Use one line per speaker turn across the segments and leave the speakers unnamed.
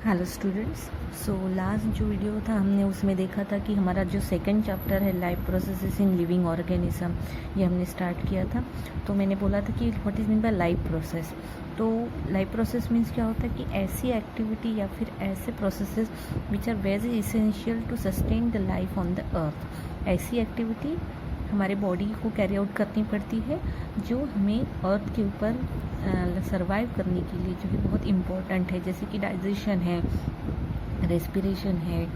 Hello students. So last जो video था हमने उसमें देखा था कि हमारा जो सेकंड चैप्टर है life processes in living organism, ये हमने स्टार्ट किया था। तो मैंने बोला था कि what is mean by life process. तो लाइफ प्रोसेस मीन्स क्या होता है कि ऐसी एक्टिविटी या फिर ऐसे processes which are very essential to sustain the life on the earth. ऐसी एक्टिविटी हमारे बॉडी को कैरी आउट करनी पड़ती है जो हमें अर्थ के ऊपर सरवाइव करने के लिए जो है बहुत इम्पोर्टेंट है, जैसे कि डाइजेशन है, रेस्पिरेशन है,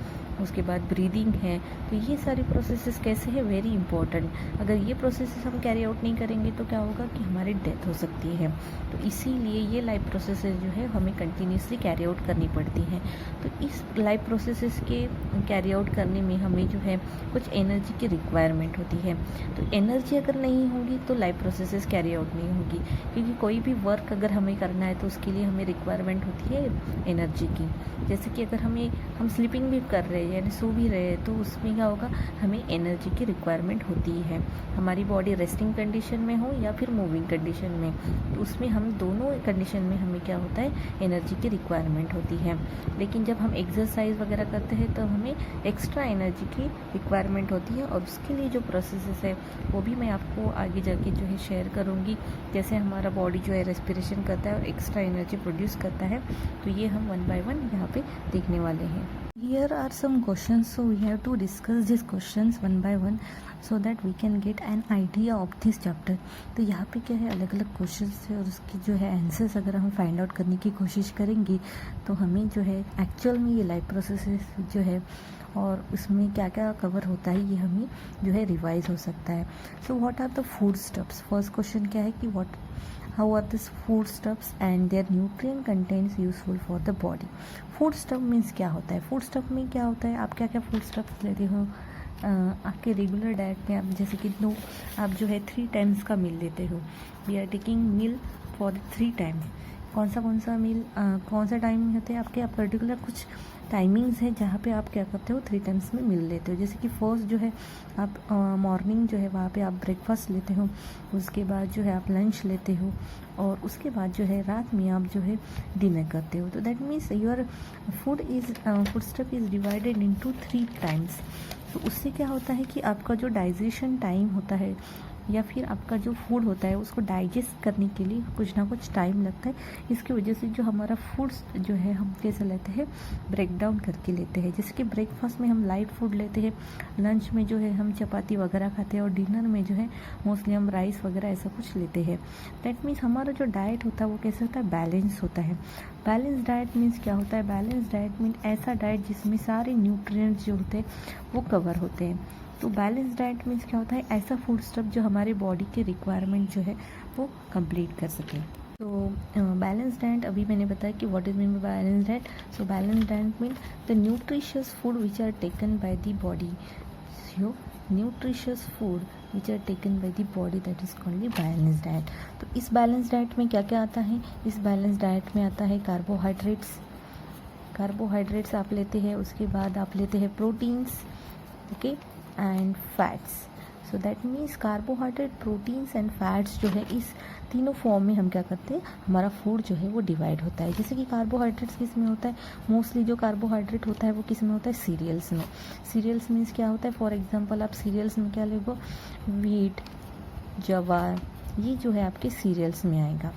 उसके बाद ब्रीदिंग है। तो ये सारी प्रोसेसेस कैसे है, वेरी इंपॉर्टेंट। अगर ये प्रोसेसेस हम कैरी आउट नहीं करेंगे तो क्या होगा कि हमारी डेथ हो सकती है। तो इसीलिए ये लाइफ प्रोसेसेस जो है हमें कंटिन्यूसली कैरी आउट करनी पड़ती हैं। तो इस लाइफ प्रोसेसेस के कैरी आउट करने में हमें जो है कुछ एनर्जी की रिक्वायरमेंट होती है। तो एनर्जी अगर नहीं होगी तो लाइफ प्रोसेसेस कैरी आउट नहीं होगी, क्योंकि कोई भी वर्क अगर हमें करना है तो उसके लिए हमें रिक्वायरमेंट होती है एनर्जी की। जैसे कि अगर हम स्लीपिंग भी कर रहे हैं यानी सो भी रहे हैं तो उसमें क्या होगा, हमें एनर्जी की रिक्वायरमेंट होती है। हमारी बॉडी रेस्टिंग कंडीशन में हो या फिर मूविंग कंडीशन में, तो उसमें हम दोनों कंडीशन में हमें क्या होता है, एनर्जी की रिक्वायरमेंट होती है। लेकिन जब हम एक्सरसाइज वगैरह करते हैं तो हमें एक्स्ट्रा एनर्जी की रिक्वायरमेंट होती है, और उसके लिए जो प्रोसेसेस है वो भी मैं आपको आगे जाके जो है शेयर करूँगी। जैसे हमारा बॉडी जो है रेस्पिरेशन करता है और एक्स्ट्रा एनर्जी प्रोड्यूस करता है, तो ये हम वन बाय वन यहाँ पे देखने वाले हैं। Here are some questions, so we have to discuss these questions one by one so that we can get an idea of this chapter। तो यहाँ पे क्या है, अलग अलग क्वेश्चंस है और उसकी जो है आंसर्स अगर हम फाइंड आउट करने की कोशिश करेंगे तो हमें जो है एक्चुअल में ये लाइफ प्रोसेसेस जो है और उसमें क्या क्या कवर होता है ये हमें जो है रिवाइज हो सकता है। So what are the food stuffs. First question क्या है कि how are this food stuffs and their nutrient contents useful for the body. Food stuff means क्या होता है, फूड स्टफ में क्या होता है, आप क्या क्या फूड स्टफ्स लेते हो आपके रेगुलर डाइट में। आप जैसे कि आप जो है 3 टाइम्स का मील लेते हो, we are taking meal for 3 times. कौन सा मील कौन सा टाइमिंग होते हैं आपके, आप पर्टिकुलर कुछ टाइमिंग्स है जहाँ पे आप क्या करते हो 3 टाइम्स में मील लेते हो। जैसे कि फर्स्ट जो है आप मॉर्निंग जो है वहाँ पे आप ब्रेकफास्ट लेते हो, उसके बाद जो है आप लंच लेते हो, और उसके बाद जो है रात में आप जो है डिनर करते हो। तो that means your food stuff is divided into 3 times. तो उससे क्या होता है कि आपका जो डाइजेशन टाइम होता है या फिर आपका जो फूड होता है उसको डाइजेस्ट करने के लिए कुछ ना कुछ टाइम लगता है। इसकी वजह से जो हमारा फूड जो है हम कैसे लेते हैं, ब्रेक डाउन करके लेते हैं। जैसे कि ब्रेकफास्ट में हम लाइट फूड लेते हैं, लंच में जो है हम चपाती वगैरह खाते हैं, और डिनर में जो है मोस्टली हम राइस वगैरह ऐसा कुछ लेते हैं। दैट मीन्स हमारा जो डाइट होता है वो कैसे होता है, बैलेंस होता है। बैलेंस डाइट मीन्स क्या होता है, बैलेंस डाइट मीन्स ऐसा डाइट जिसमें सारे न्यूट्रिएंट्स जो होते हैं वो कवर होते हैं। तो बैलेंस डाइट मीन्स क्या होता है, ऐसा फूड स्टफ जो हमारे बॉडी के रिक्वायरमेंट जो है वो कंप्लीट कर सके। तो बैलेंस डाइट अभी मैंने बताया कि what is mean by balance diet. So balance diet mean the nutritious food which are taken by the body. So nutritious food which are taken by the body, that is called the balance diet. तो इस balance diet में क्या क्या आता है, इस balance diet में आता है कार्बोहाइड्रेट्स आप लेते हैं, उसके बाद आप लेते हैं proteins, okay, and fats. So that means carbohydrate, proteins and fats जो है इस तीनों फॉर्म में हम क्या करते हैं, हमारा फूड जो है वो डिवाइड होता है। जैसे कि कार्बोहाइड्रेट्स किस में होता है, मोस्टली जो कार्बोहाइड्रेट होता है वो किस में होता है, सीरियल्स में। सीरियल्स मीन्स क्या होता है, फॉर एग्जांपल आप सीरियल्स में क्या लेगो, वीट, ज्वार, ये जो है आपके सीरियल्स में आएगा।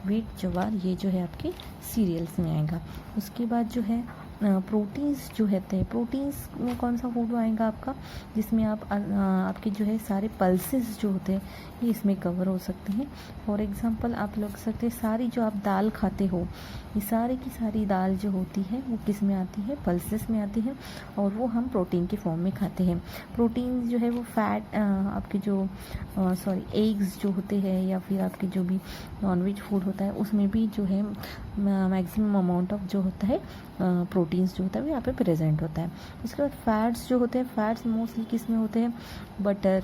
वीट, ज्वार ये जो है आपके सीरियल्स में आएगा। उसके बाद जो है प्रोटीन्स जो होते हैं, प्रोटीन्स में कौन सा फूड आएगा आपका, जिसमें आपके जो है सारे पल्सेस जो होते हैं ये इसमें कवर हो सकते हैं। फॉर एग्जांपल आप लोग सकते हैं सारी जो आप दाल खाते हो, ये सारी की सारी दाल जो होती है वो किस में आती है, पल्सेस में आती है, और वो हम प्रोटीन के फॉर्म में खाते हैं। प्रोटीन जो है वो फैट आपके जो एग्स जो होते हैं या फिर आपके जो भी नॉनवेज फूड होता है उसमें भी जो है मैक्सिमम अमाउंट ऑफ जो होता है प्रोटीन्स जो होता है वो यहाँ पे प्रेजेंट होता है। उसके बाद फैट्स जो होते हैं, फैट्स मोस्टली किस में होते हैं, बटर,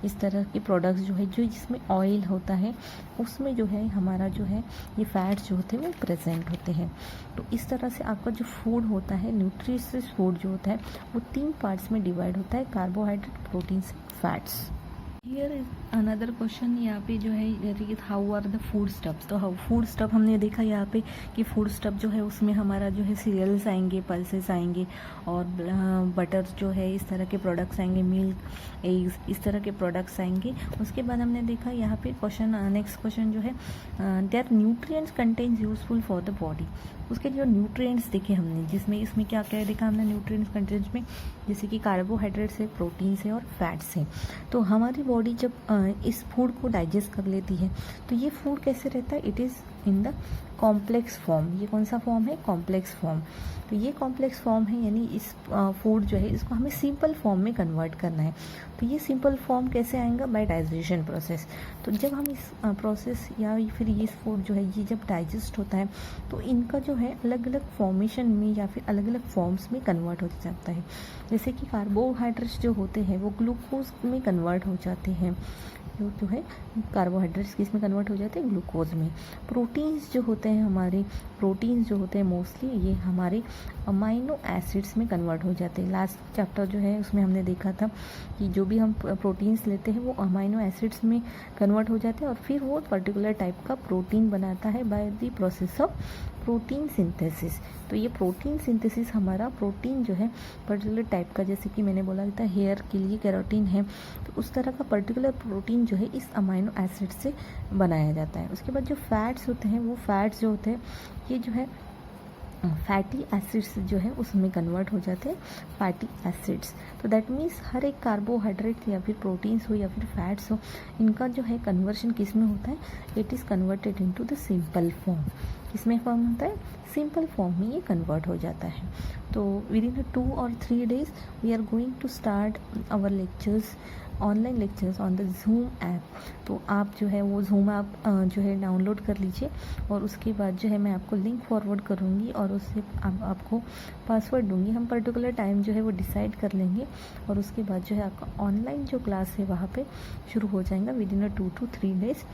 इस तरह के प्रोडक्ट्स जो है जो जिसमें ऑयल होता है उसमें जो है हमारा जो है ये फैट्स जो होते हैं वो प्रेजेंट होते हैं। तो इस तरह से आपका जो फूड होता है, न्यूट्रिशियस फूड जो होता है वो 3 पार्ट्स में डिवाइड होता है, carbohydrate, proteins, fats. Here another question यहाँ पे जो है how are the food stuffs. तो हाउ फूड स्टफ हमने देखा यहाँ पे कि फूड स्टफ जो है उसमें हमारा जो है सीरियल्स आएंगे, पल्सेस आएंगे और बटर जो है इस तरह के प्रोडक्ट्स आएंगे, मिल्क, एग्स, इस तरह के प्रोडक्ट्स आएंगे। उसके बाद हमने देखा यहाँ पे क्वेश्चन, नेक्स्ट क्वेश्चन जो है their nutrients contents useful for the body. उसके जो न्यूट्रिएंट्स देखे हमने, जिसमें इसमें क्या क्या देखा हमने न्यूट्रिएंट्स कंटेंट्स में, जैसे कि कार्बोहाइड्रेट्स है, प्रोटीन्स है और फैट्स है। तो हमारी बॉडी जब इस फूड को डाइजेस्ट कर लेती है तो ये फूड कैसे रहता है, it is in the complex form. ये कौन सा फॉर्म है, कॉम्प्लेक्स फॉर्म। तो ये कॉम्प्लेक्स फॉर्म है, यानी इस फूड जो है इसको हमें सिंपल फॉर्म में कन्वर्ट करना है। तो ये सिंपल फॉर्म कैसे आएगा, बाय डाइजेशन प्रोसेस। तो जब हम इस प्रोसेस या फिर ये फूड जो है ये जब डाइजेस्ट होता है तो इनका जो है अलग अलग फॉर्मेशन में या फिर अलग अलग फॉर्म्स में कन्वर्ट हो जाता है। जैसे कि कार्बोहाइड्रेट्स जो होते हैं वो ग्लूकोज में कन्वर्ट हो जाते हैं, जो है कार्बोहाइड्रेट्स किस में कन्वर्ट हो जाते हैं, ग्लूकोज में। प्रोटीन्स जो होते हैं हमारे, प्रोटीन्स जो होते हैं मोस्टली ये हमारे अमाइनो एसिड्स में कन्वर्ट हो जाते हैं। लास्ट चैप्टर जो है उसमें हमने देखा था कि जो भी हम प्रोटीन्स लेते हैं वो अमाइनो एसिड्स में कन्वर्ट हो जाते हैं और फिर वो पर्टिकुलर टाइप का प्रोटीन बनाता है by the process of protein synthesis. तो ये प्रोटीन सिंथेसिस हमारा प्रोटीन जो है पर्टिकुलर टाइप का, जैसे कि मैंने बोला था हेयर के लिए केराटिन है, तो उस तरह का पर्टिकुलर प्रोटीन जो है इस अमाइनो एसिड से बनाया जाता है। उसके बाद जो फैट्स होते हैं वो फैट्स जो होते हैं ये जो है फैटी एसिड्स जो है उसमें कन्वर्ट हो जाते हैं, फैटी एसिड्स। तो दैट मीन्स हर एक कार्बोहाइड्रेट या फिर प्रोटीन्स हो या फिर फैट्स हो, इनका जो है कन्वर्शन किस में होता है, it is converted into the simple form. किसमें फॉर्म होता है, सिंपल फॉर्म में ये कन्वर्ट हो जाता है। तो within 2 or 3 days we are going to start our lectures, online lectures on the Zoom app. तो आप जो है वो जूम ऐप जो है डाउनलोड कर लीजिए और उसके बाद जो है मैं आपको लिंक फॉरवर्ड करूँगी और उससे आपको पासवर्ड दूँगी। हम पर्टिकुलर टाइम जो है वो डिसाइड कर लेंगे और उसके बाद जो है आपका ऑनलाइन जो क्लास है वहाँ पे शुरू हो जाएगा विद इन 2 to 3 days।